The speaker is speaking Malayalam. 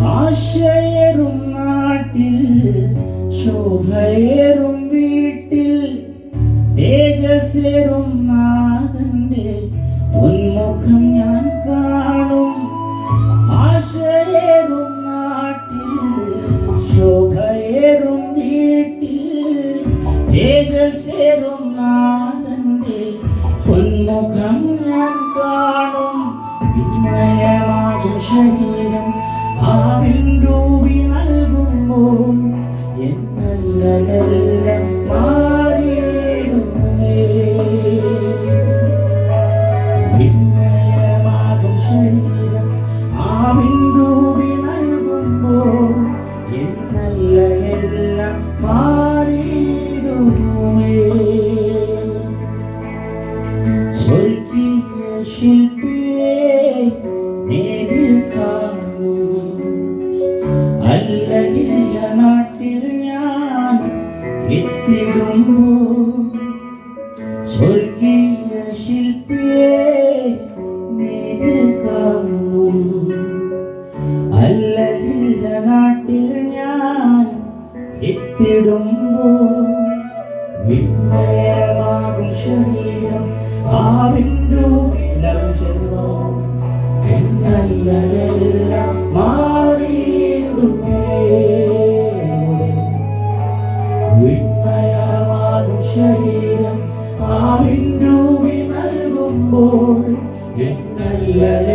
ആശയേറും നാട്ടിൽ ശോഭയേറും വീട്ടിൽ തേജസ്സേറും നാഥന്റെ ഉന്മുഖം ഞാൻ കാണും. ആശയേറും നാട്ടിൽ ശോഭയേറും വീട്ടിൽ തേജസ്സേറും നാഥന്റെ ഉന്മുഖം ഞാൻ കാണും. വിനയമാകും ശരീരം ആവിൻ രൂപി നൽകുമ്പോൾ എന്നല്ലെല്ലാം മാറിയിടുമേ. വിനയമാകും ശരീരം ആവിൻ രൂപി നൽകുമ്പോൾ എന്നല്ലെല്ലാം മാറിയിടുമേ. സ്വർഗീയ ശില്പിയെ നേരിൽ കാണും. അല്ലലില്ല നാട്ടിൽ ഞാൻ എത്തിടുമ്പോൾ സ്വർഗീയ ശില്പിയെ നേരിൽ കാണും. അല്ലലില്ല നാട്ടിൽ ഞാൻ എത്തിടുമ്പോൾ വിനയമാകും ശരീരം ആവിൻ രൂപിലും ചെറുപ്പം എന്നല്ലെല്ലാം മാറിയിടുമേ. വിനയമാകും ശരീരം ആവിൻ രൂപി നൽകുമ്പോൾ എന്നല്ലെല്ലാം